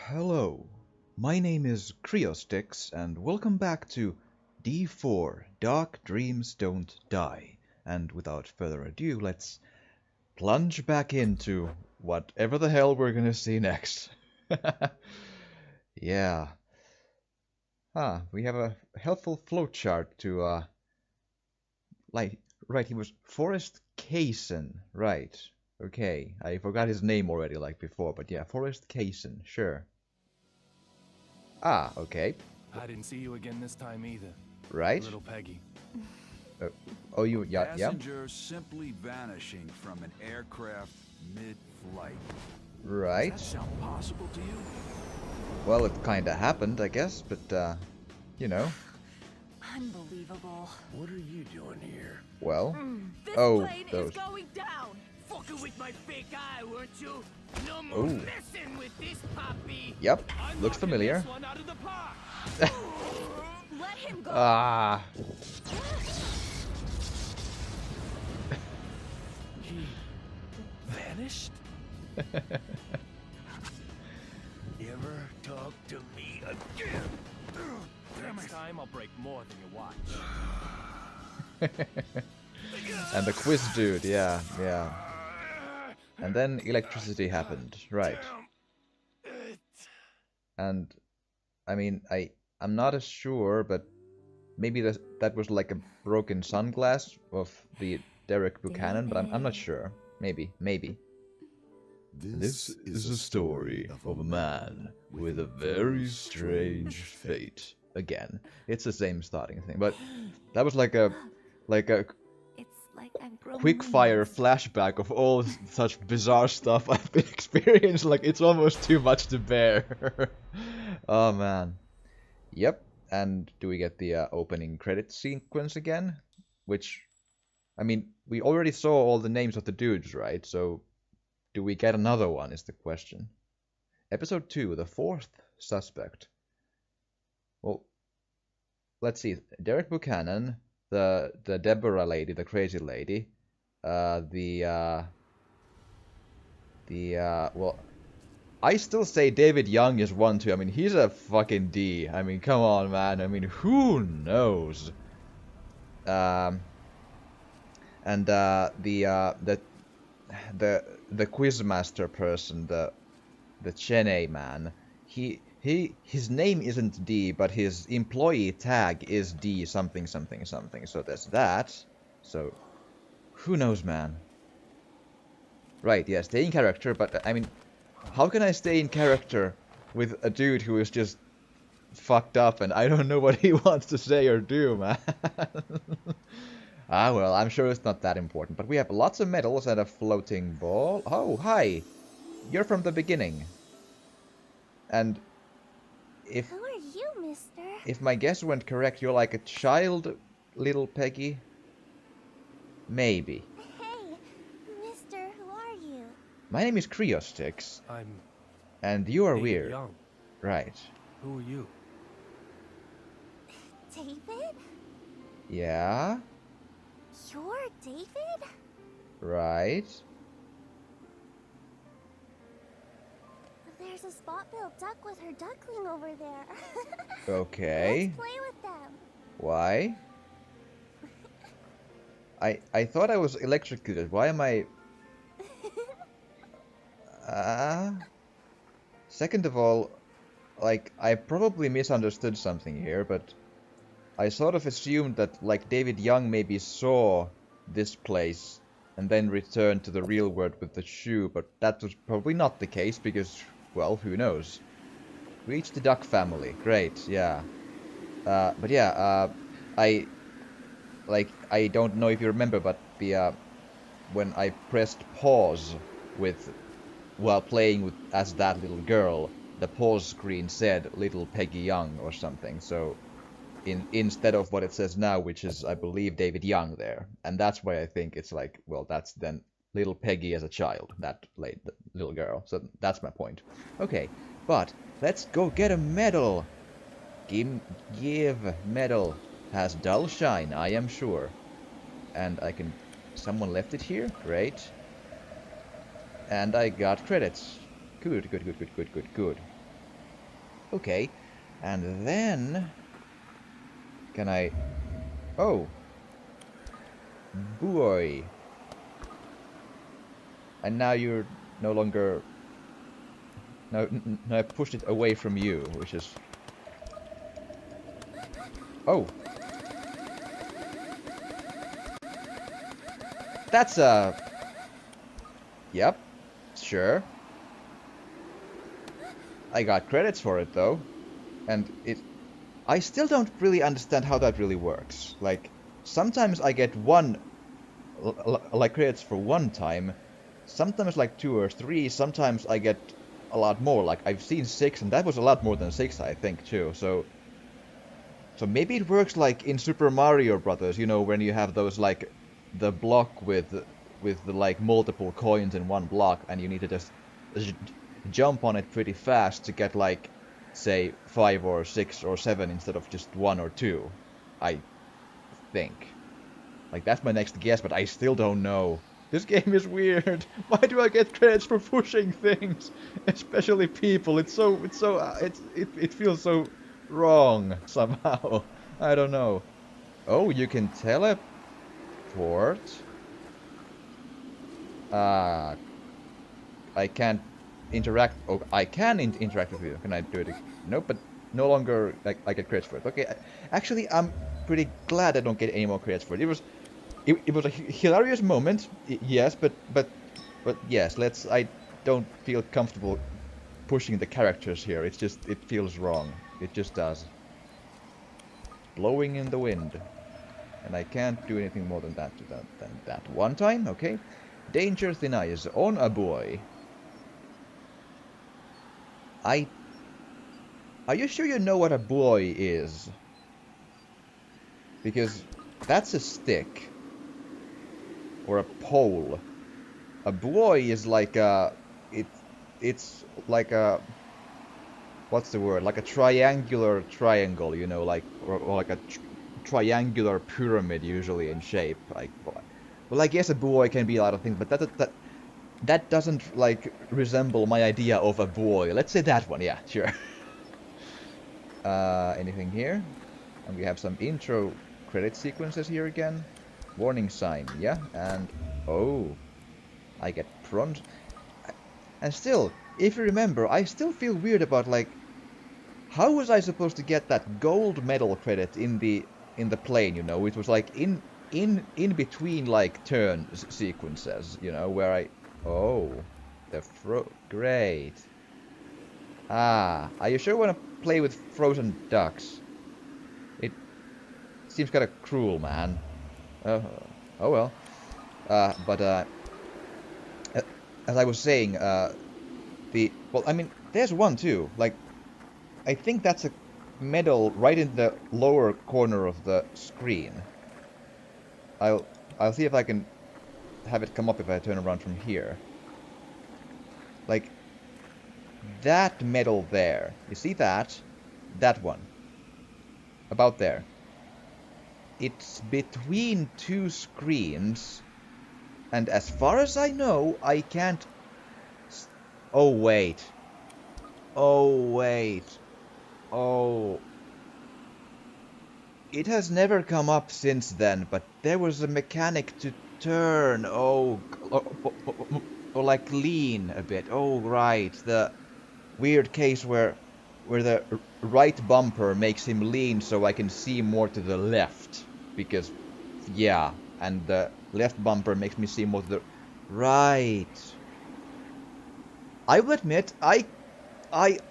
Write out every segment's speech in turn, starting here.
Hello, my name is Creostix, and welcome back to D4 Dark Dreams Don't Die. And without further ado, let's plunge back into whatever the hell we're gonna see next. Yeah. We have a helpful flowchart to, like, right, he was Forrest Kaysen, right. Okay, I forgot his name already like before, but yeah, Forrest Kaysen, sure. Okay. I didn't see you again this time either. Right? Little Peggy. Yeah. Passenger simply vanishing from an aircraft mid-flight. Right. Does that sound possible to you? Well, it kinda happened, I guess, but, you know. Unbelievable. What are you doing here? Well. This plane is going down. Fucking with my fake eye, weren't you? No more Ooh. messing with this puppy. Yep, I'm looks knocking familiar. This one out of the park. Let him go. He vanished? Never talk to me again. Next time I'll break more than you watch. And the quiz dude, yeah. And then electricity happened, right. And, I mean, I'm not as sure, but maybe that was like a broken sunglass of the Derek Buchanan, but I'm not sure. Maybe. This is a story of a man with a very strange fate. Again, it's the same starting thing, but that was like a It's like I've grown quick fire wings. flashback of all such bizarre stuff I've been experiencing. Like, it's almost too much to bear. Oh man. Yep. And do we get the opening credit sequence again? Which, I mean, we already saw all the names of the dudes, right? So, do we get another one is the question. Episode 2, The Fourth Suspect. Well, let's see. Derek Buchanan, the Deborah lady, the crazy lady, well, I still say David Young is one too. I mean, he's a fucking D. I mean, come on, man. I mean, who knows? And the quizmaster person, the Chene man, his name isn't D, but his employee tag is D something something something. So there's that. So who knows, man? Right, yeah, stay in character, but I mean, how can I stay in character with a dude who is just fucked up and I don't know what he wants to say or do, man? Well, I'm sure it's not that important, but we have lots of medals and a floating ball. Oh, hi! You're from the beginning. And if Who are you, mister? if my guess went correct, you're like a child, little Peggy? Maybe. Hey, mister, who are you? My name is Creostix, I'm and you are David weird. Young. Right. Who are you? David? Yeah? You're David? Right. There's a spot-billed duck with her duckling over there. Okay. Let's play with them. Why? I thought I was electrocuted. Why am I... Second of all, like, I probably misunderstood something here, but I sort of assumed that, like, David Young maybe saw this place and then returned to the real world with the shoe, but that was probably not the case because, well, who knows? Reach the duck family. Great, yeah. But yeah, I don't know if you remember, but when I pressed pause while playing as that little girl, the pause screen said Little Peggy Young or something. So instead of what it says now, which is I believe David Young there, and that's why I think it's like, well, that's then Little Peggy as a child, that little girl. So that's my point. Okay, but let's go get a medal. Give medal. Has dull shine, I am sure. And I can... Someone left it here? Great. And I got credits. Good. Okay. And then... Can I... Oh. Boy. And now you're no longer... No, I pushed it away from you, which is... Oh. That's a... Yep. Sure. I got credits for it though. And I still don't really understand how that really works. Like, sometimes I get like credits for one time. Sometimes like 2 or 3. Sometimes I get a lot more. Like, I've seen 6, and that was a lot more than 6, I think, too. So maybe it works like in Super Mario Brothers, you know, when you have those, like, the block with the, like, multiple coins in one block, and you need to just jump on it pretty fast to get, like, say 5 or 6 or 7 instead of just 1 or 2, I think. Like, that's my next guess, but I still don't know. This game is weird. Why do I get credits for pushing things? Especially people. It feels so wrong somehow. I don't know. Oh, you can teleport. I can't interact. Oh, I can interact with you. Can I do it? Nope, but no longer like I get credits for it. Okay, actually, I'm pretty glad I don't get any more credits for it. It was a hilarious moment, yes, but yes, I don't feel comfortable pushing the characters here. It feels wrong. It just does. Blowing in the wind, and I can't do anything more than that one time. Okay, danger thin ice on a buoy. Are you sure you know what a buoy is? Because that's a stick. Or a pole. A buoy is like a... It's like a... What's the word? Like a triangular triangle, you know, like... Or like a triangular pyramid, usually, in shape. Like, well, I guess a buoy can be a lot of things, but that doesn't, like, resemble my idea of a buoy. Let's say that one, yeah, sure. Anything here? And we have some intro credit sequences here again. Warning sign, yeah, and oh, I get front. And still, if you remember, I still feel weird about, like, how was I supposed to get that gold medal credit in the plane? You know, it was like in between, like, turn sequences, you know, where oh, great. Ah, are you sure you want to play with frozen ducks? It seems kind of cruel, man. Oh well. As I was saying, well, I mean, there's one too. Like, I think that's a medal right in the lower corner of the screen. I'll see if I can have it come up if I turn around from here. Like, that medal there. You see that? That one. About there. It's between 2 screens, and as far as I know, I can't... Oh, wait. Oh, it has never come up since then, but there was a mechanic to turn, or like lean a bit. Oh, right, the weird case where the right bumper makes him lean so I can see more to the left. Because, yeah, and the left bumper makes me see more to the right. I will admit, I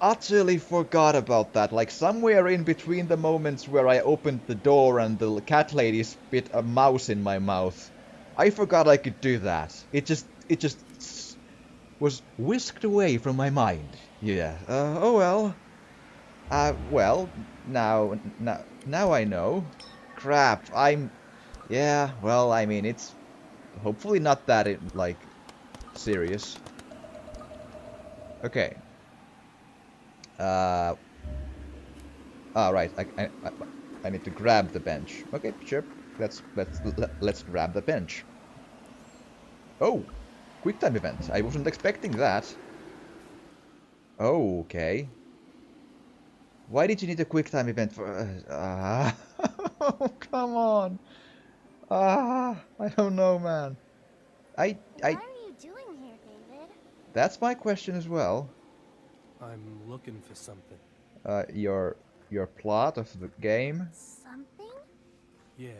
utterly forgot about that. Like, somewhere in between the moments where I opened the door and the cat lady spit a mouse in my mouth, I forgot I could do that. It just was whisked away from my mind. Yeah. Oh well. Well, now I know. Crap, yeah, well, I mean, it's hopefully not that, like, serious. Okay. Right, I need to grab the bench. Okay, sure, let's grab the bench. Oh, quick time event, I wasn't expecting that. Oh, okay. Why did you need a quick time event for... oh, come on. I don't know, man. What are you doing here, David? That's my question as well. I'm looking for something. Your plot of the game? Something? Yeah.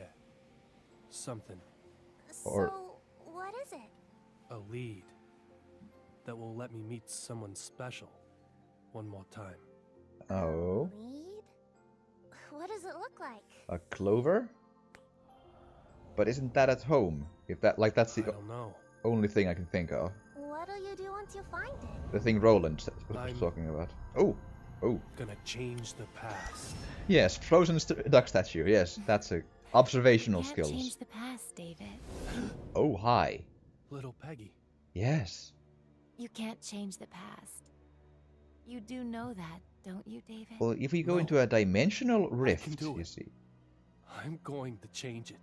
Something. Or- So, what is it? A lead. That will let me meet someone special. One more time. Oh. Lead? What does it look like? A clover? But isn't that at home? If that, like, that's I the don't know. only thing I can think of. What'll you do once you find it? The thing Roland was I'm- talking about. Oh. Oh. Gonna change the past. Yes, frozen duck statue. Yes, that's a observational Can't skills. change the past, David. Oh, hi. Little Peggy. Yes. You can't change the past. You do know that, don't you, David? Well, if we go No. into a dimensional rift, do you it. see. I'm going to change it.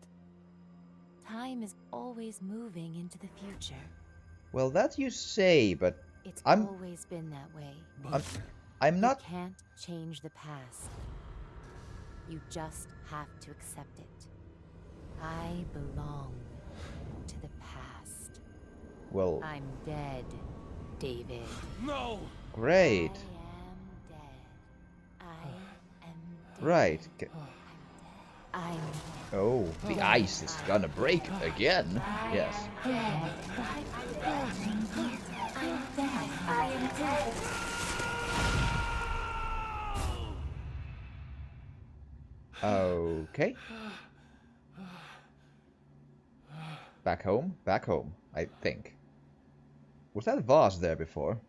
Time is always moving into the future. Well, that you say, but It's I'm- always been that way. But I'm not. You can't change the past. You just have to accept it. I belong to the past. Well, I'm dead, David. no! great. I am dead. Right. I'm Oh, the ice is gonna break again. Yes. dead. I'm dead. I am dead. Okay. Back home? Back home, I think. Was that vase there before?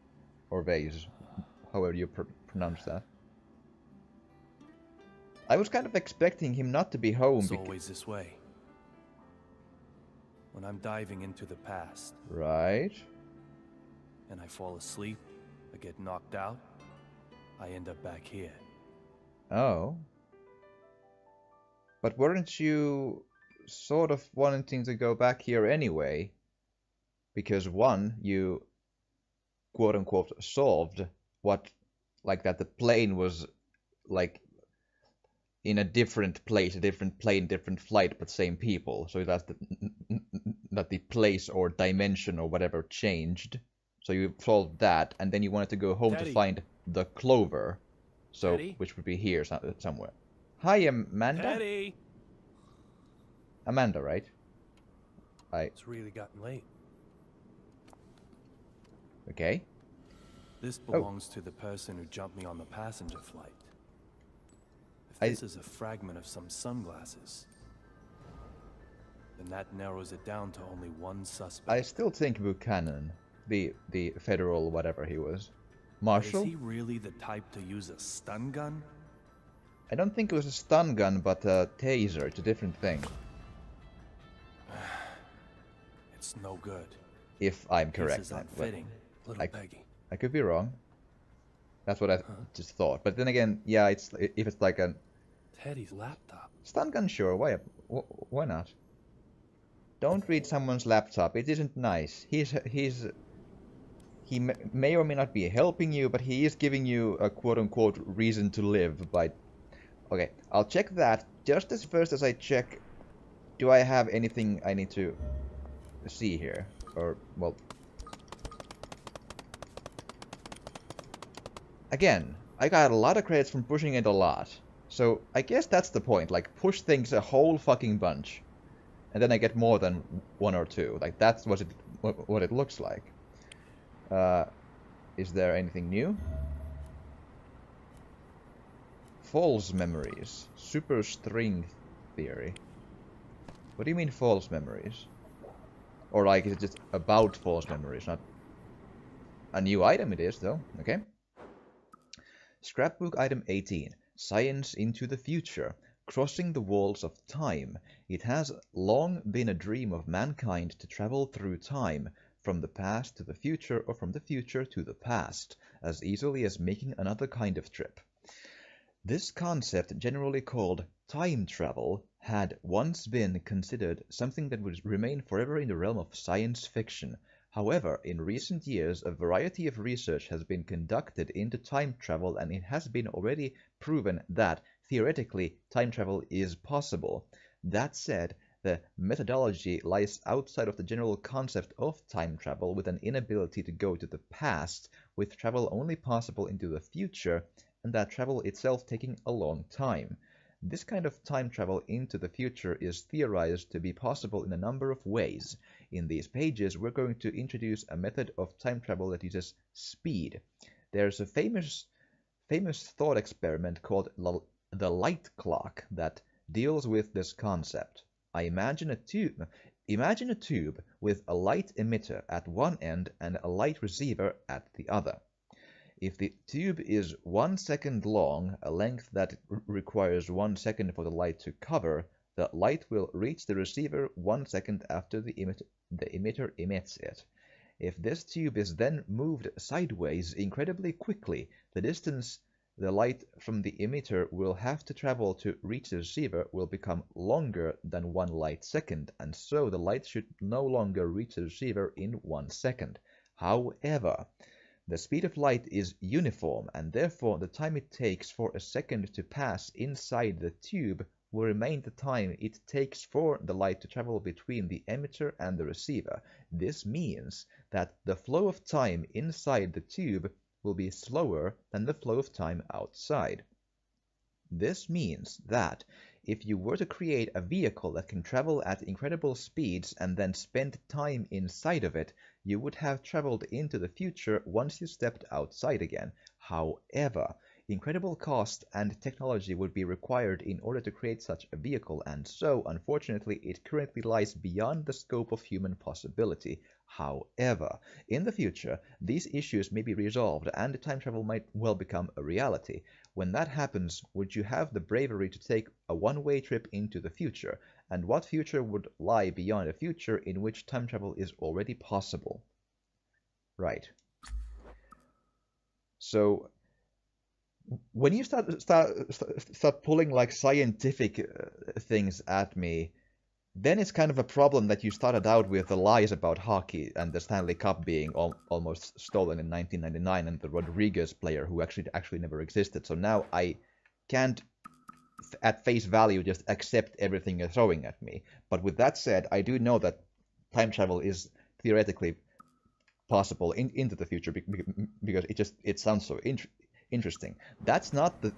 Or vase? However you pronounce that. I was kind of expecting him not to be home. It's always this way. When I'm diving into the past Right. and I fall asleep, I get knocked out, I end up back here. Oh. But weren't you sort of wanting to go back here anyway? Because one, you quote-unquote solved what, like that the plane was like in a different place, a different plane, different flight, but same people. So that's that the place or dimension or whatever changed. So you solved that, and then you wanted to go home to Daddy. find the clover. So, Daddy? which would be here somewhere. Hi, Amanda? Daddy! Amanda, right? It's really gotten late. Okay. This belongs to the person who jumped me on the passenger flight. If I- this is a fragment of some sunglasses, then that narrows it down to only one suspect. I still think Buchanan, the federal whatever he was. But Marshall? is he really the type to use a stun gun? I don't think it was a stun gun, but a taser. It's a different thing. It's no good. If I'm correct. This is But unfitting, little I- Peggy. I could be wrong. That's what I just thought. But then again, yeah, if it's like a Teddy's laptop. stun gun, sure. Why not? Don't read someone's laptop. It isn't nice. He may or may not be helping you, but he is giving you a quote-unquote reason to live by... Okay, I'll check that just as first as I check... Do I have anything I need to see here? Or, well... Again, I got a lot of credits from pushing it a lot. So, I guess that's the point. Like, push things a whole fucking bunch. And then I get more than one or two. Like, that's what it looks like. Is there anything new? False memories. Super string theory. What do you mean false memories? Or like, is it just about false memories, not... A new item it is, though. Okay. Scrapbook item 18. Science into the future. Crossing the walls of time. It has long been a dream of mankind to travel through time, from the past to the future or from the future to the past, as easily as making another kind of trip. This concept, generally called time travel, had once been considered something that would remain forever in the realm of science fiction. However, in recent years, a variety of research has been conducted into time travel, and it has been already proven that, theoretically, time travel is possible. That said, the methodology lies outside of the general concept of time travel, with an inability to go to the past, with travel only possible into the future, and that travel itself taking a long time. This kind of time travel into the future is theorized to be possible in a number of ways. In these pages, we're going to introduce a method of time travel that uses speed. There's a famous thought experiment called the light clock that deals with this concept. Imagine a tube with a light emitter at one end and a light receiver at the other. If the tube is 1 second long, a length that requires 1 second for the light to cover, the light will reach the receiver 1 second after the emitter emits it. If this tube is then moved sideways incredibly quickly, the distance the light from the emitter will have to travel to reach the receiver will become longer than 1 light second, and so the light should no longer reach the receiver in 1 second. However, the speed of light is uniform, and therefore the time it takes for a second to pass inside the tube will remain the time it takes for the light to travel between the emitter and the receiver. This means that the flow of time inside the tube will be slower than the flow of time outside. This means that if you were to create a vehicle that can travel at incredible speeds and then spend time inside of it, you would have traveled into the future once you stepped outside again. However, incredible cost and technology would be required in order to create such a vehicle, and so, unfortunately, it currently lies beyond the scope of human possibility. However, in the future, these issues may be resolved and time travel might well become a reality. When that happens, would you have the bravery to take a one-way trip into the future? And what future would lie beyond a future in which time travel is already possible? Right. So, when you start pulling like scientific things at me, then it's kind of a problem that you started out with the lies about hockey and the Stanley Cup being almost stolen in 1999 and the Rodriguez player who actually never existed. So now I can't at face value just accept everything you're throwing at me. But with that said, I do know that time travel is theoretically possible into the future because it sounds so interesting. That's not the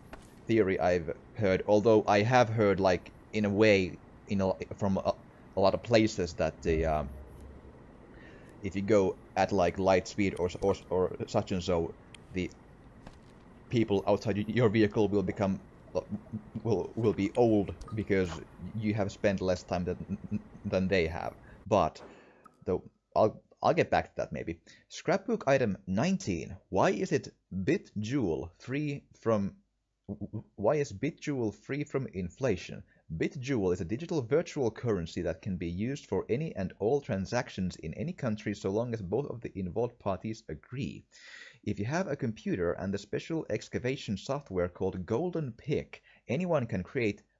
theory I've heard, although I have heard, like, in a way, from a lot of places that the if you go at like light speed or such and so, the people outside your vehicle will become will be old because you have spent less time than they have. But though I'll get back to that maybe. Scrapbook item 19. Why is BitJoule free from inflation? BitJoule is a digital virtual currency that can be used for any and all transactions in any country so long as both of the involved parties agree. If you have a computer and the special excavation software called Golden Pick, anyone can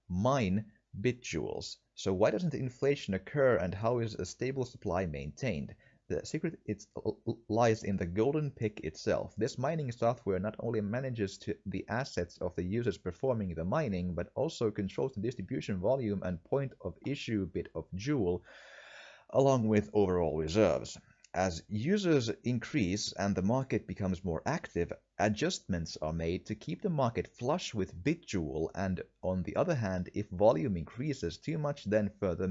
mine BitJoules. So why doesn't inflation occur, and how is a stable supply maintained? The secret lies in the Golden Pick itself. This mining software not only manages the assets of the users performing the mining, but also controls the distribution volume and point of issue bit of Joule, along with overall reserves. As users increase and the market becomes more active, adjustments are made to keep the market flush with BitJoule, and on the other hand, if volume increases too much, then further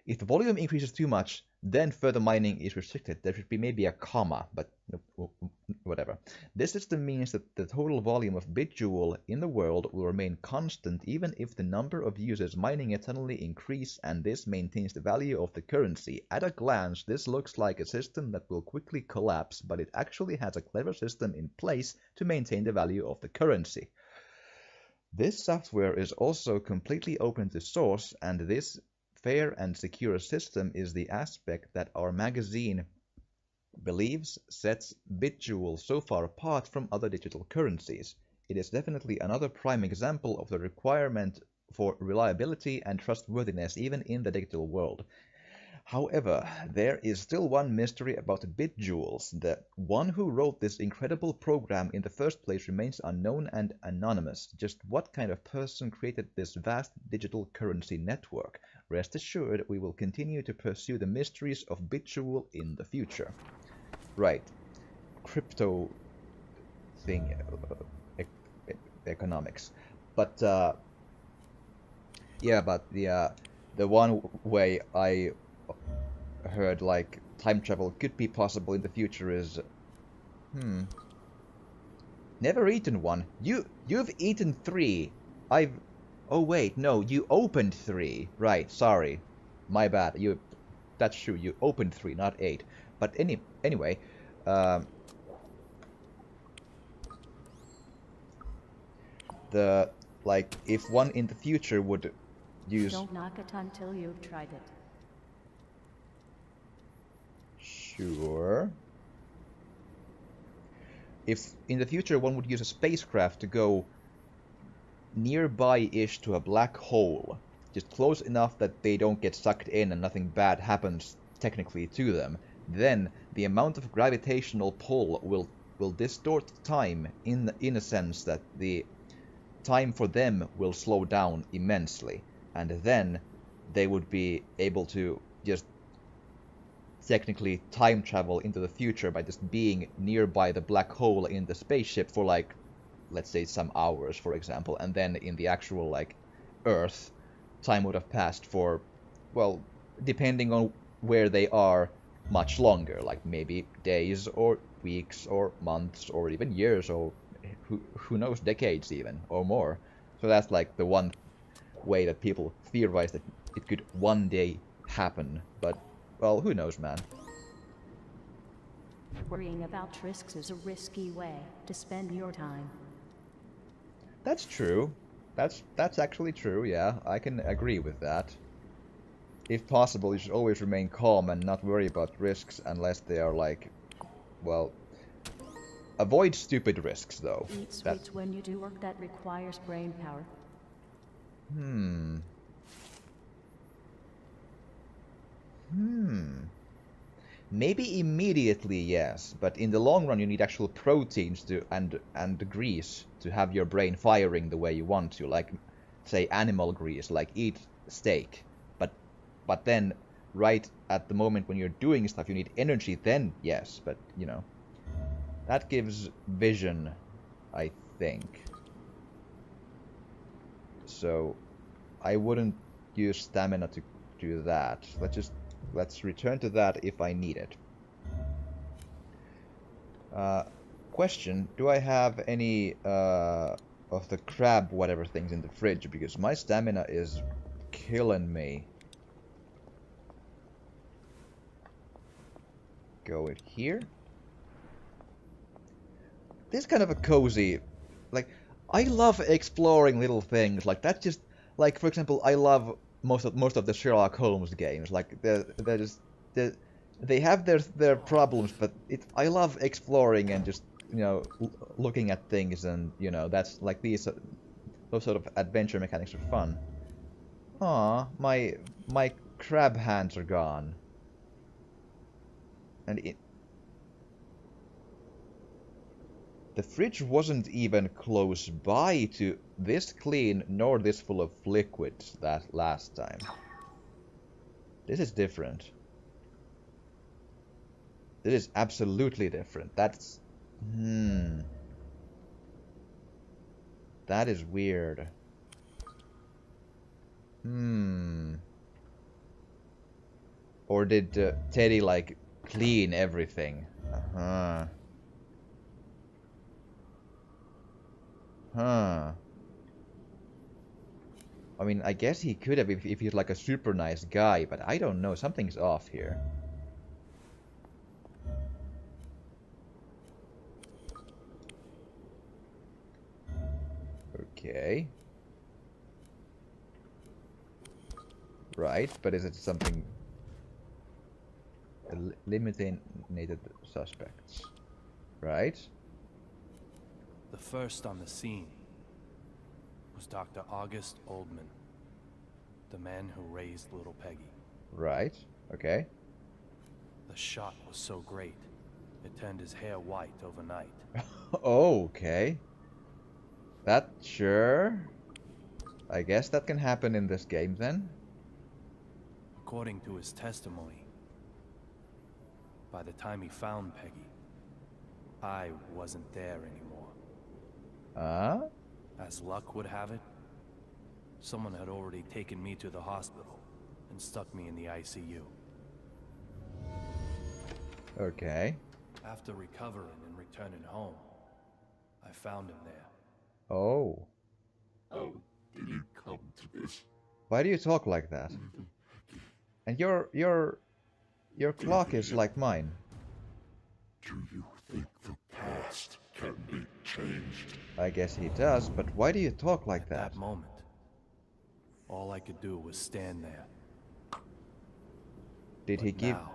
if the volume increases too much, then further mining is restricted. There should be maybe a comma, but whatever. This system means that the total volume of BitJoule in the world will remain constant even if the number of users mining it suddenly increase, and this maintains the value of the currency. At a glance, this looks like a system that will quickly collapse, but it actually has a clever system in place to maintain the value of the currency. This software is also completely open to source, and this fair and secure system is the aspect that our magazine believes sets BitJoule so far apart from other digital currencies. It is definitely another prime example of the requirement for reliability and trustworthiness even in the digital world. However, there is still one mystery about BitJewels. The one who wrote this incredible program in the first place remains unknown and anonymous. Just what kind of person created this vast digital currency network? Rest assured, we will continue to pursue the mysteries of BitJewel in the future. Right. Crypto thing, economics. But, yeah, but the one way I heard like time travel could be possible in the future is never eaten one. You've eaten 3. Oh wait, no, you opened 3. Right, sorry. My bad. That's true. You opened 3, not 8. But anyway, if one in the future would use... Don't knock it until you've tried it. Sure. If in the future one would use a spacecraft to go nearby-ish to a black hole, just close enough that they don't get sucked in and nothing bad happens technically to them, then the amount of gravitational pull will distort time in a sense that the time for them will slow down immensely, and then they would be able to just technically time travel into the future by just being nearby the black hole in the spaceship for like, let's say some hours, for example, and then in the actual like Earth, time would have passed for, well, depending on where they are, much longer, like maybe days or weeks or months or even years or who knows, decades even or more. So that's like the one way that people theorize that it could one day happen, but well, who knows, man. Worrying about risks is a risky way to spend your time. That's true. That's actually true, yeah. I can agree with that. If possible, you should always remain calm and not worry about risks unless they are like, well, avoid stupid risks, though. Eat sweets when you do work that requires brain power. Maybe immediately, yes, but in the long run you need actual proteins to and grease to have your brain firing the way you want to, like say animal grease, like eat steak. But then right at the moment when you're doing stuff you need energy, then yes, but you know, that gives vision, I think. So I wouldn't use stamina to do that. Let's return to that if I need it. Question, do I have any of the crab whatever things in the fridge? Because my stamina is killing me. Go it here. This is kind of a cozy, like, I love exploring little things like that. Just like, for example, I love most of the Sherlock Holmes games. Like they have their problems, but I love exploring and just, you know, looking at things, and you know, that's like those sort of adventure mechanics are fun. Aw, my crab hands are gone. And the fridge wasn't even close by to this clean nor this full of liquids that last time. This is different. This is absolutely different. That's... That is weird. Or did Teddy, like, clean everything? I mean, I guess he could have if he's like a super nice guy, but I don't know. Something's off here. Okay. Right, but is it something... Eliminated suspects. Right? The first on the scene was Dr. August Oldman, the man who raised little Peggy. Right. Okay. The shot was so great, it turned his hair white overnight. Okay. That, sure. I guess that can happen in this game then. According to his testimony, by the time he found Peggy, I wasn't there anymore. Ah? As luck would have it, someone had already taken me to the hospital and stuck me in the ICU. Okay. After recovering and returning home, I found him there. Oh. How did it come to this? Why do you talk like that? And your clock is like mine. Do you think the past can be changed? I guess he does, but why do you talk like At that? that moment, all I could do was stand there. Did But he give now,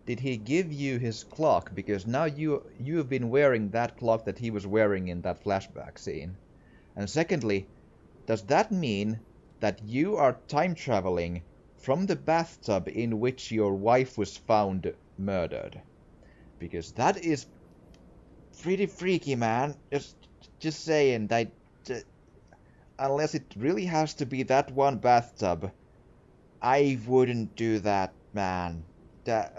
Did he give you his clock? Because now you have been wearing that clock that he was wearing in that flashback scene. And secondly, does that mean that you are time traveling from the bathtub in which your wife was found murdered? Because that is pretty freaky, man. Just saying that unless it really has to be that one bathtub, I wouldn't do that, man. That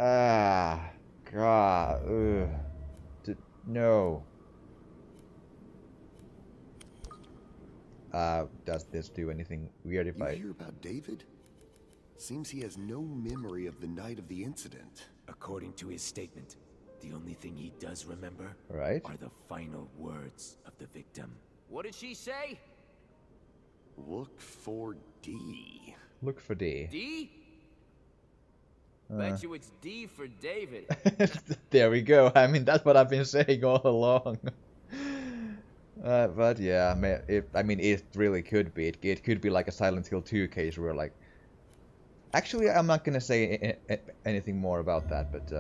God, no. Does this do anything weird if You I... hear about David? Seems he has no memory of the night of the incident. According to his statement, the only thing he does remember Right? are the final words of the victim. What did she say? Look for D. Look for D. D? Bet you it's D for David. There we go. I mean, that's what I've been saying all along. But yeah, it really could be. It could be like a Silent Hill 2 case where like... Actually, I'm not gonna say anything more about that, but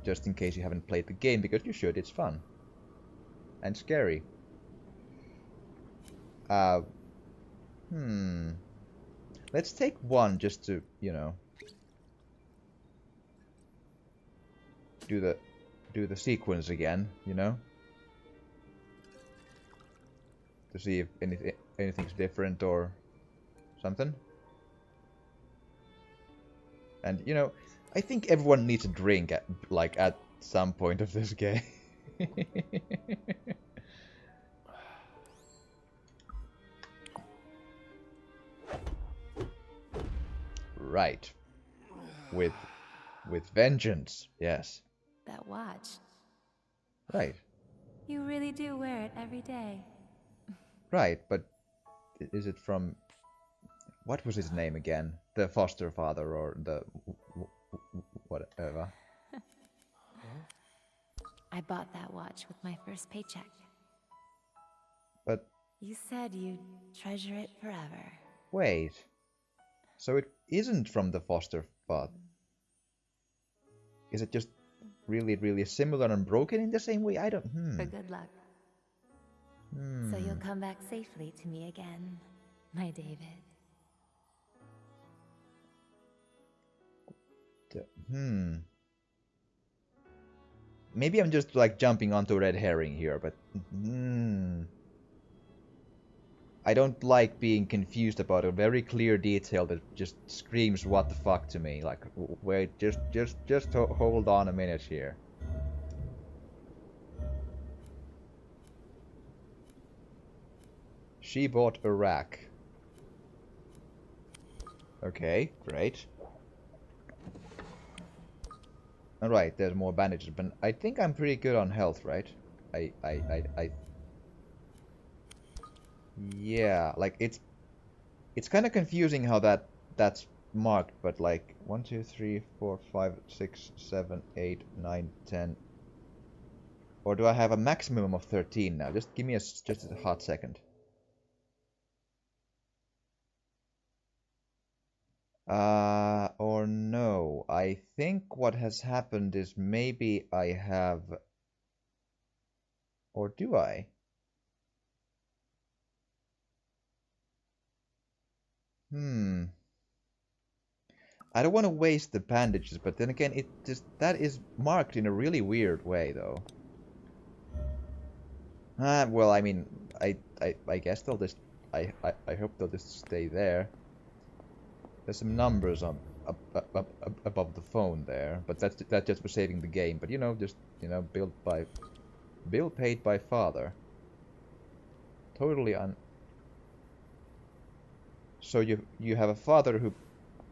just in case you haven't played the game, because you should, it's fun. And scary. Let's take one just to, you know... do the sequence again, you know, to see if anything's different or something. And you know, I think everyone needs a drink at some point of this game. Right, with vengeance, yes. That watch. Right. You really do wear it every day. Right, but is it from... What was his name again? The foster father or the... whatever. I bought that watch with my first paycheck. But You said you'd treasure it forever. wait. So it isn't from the foster father. Is it just really, really similar and broken in the same way? I don't... For good luck. So you'll come back safely to me again, my David. Maybe I'm just like jumping onto a red herring here, but... I don't like being confused about a very clear detail that just screams what the fuck to me. Like, wait, just hold on a minute here. She bought a rack. Okay, great. Alright, there's more bandages, but I think I'm pretty good on health, right? Yeah, like it's kind of confusing how that's marked, but like 1, 2, 3, 4, 5, 6, 7, 8, 9, 10. Or do I have a maximum of 13 now? Just give me just a hot second. Or no. I think what has happened is maybe I have... Or do I? I don't want to waste the bandages, but then again, that is marked in a really weird way, though. Well, I mean, I guess they'll just, I hope they'll just stay there. There's some numbers on above the phone there, but that's just for saving the game. But bill paid by father. Totally So you have a father who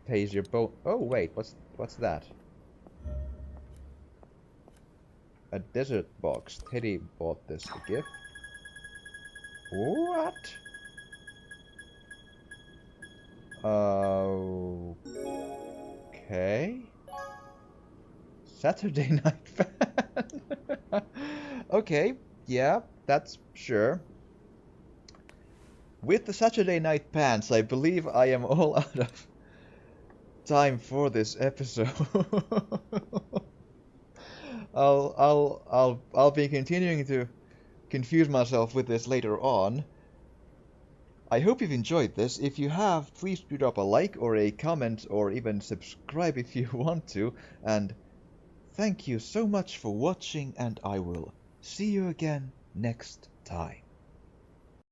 pays your boat. Oh wait, what's that? A desert box. Teddy bought this a gift. What? Okay. Saturday Night Fan. Okay, yeah, that's sure. With the Saturday Night Pants, I believe I am all out of time for this episode. I'll be continuing to confuse myself with this later on. I hope you've enjoyed this. If you have, please do drop a like or a comment or even subscribe if you want to. And thank you so much for watching, and I will see you again next time.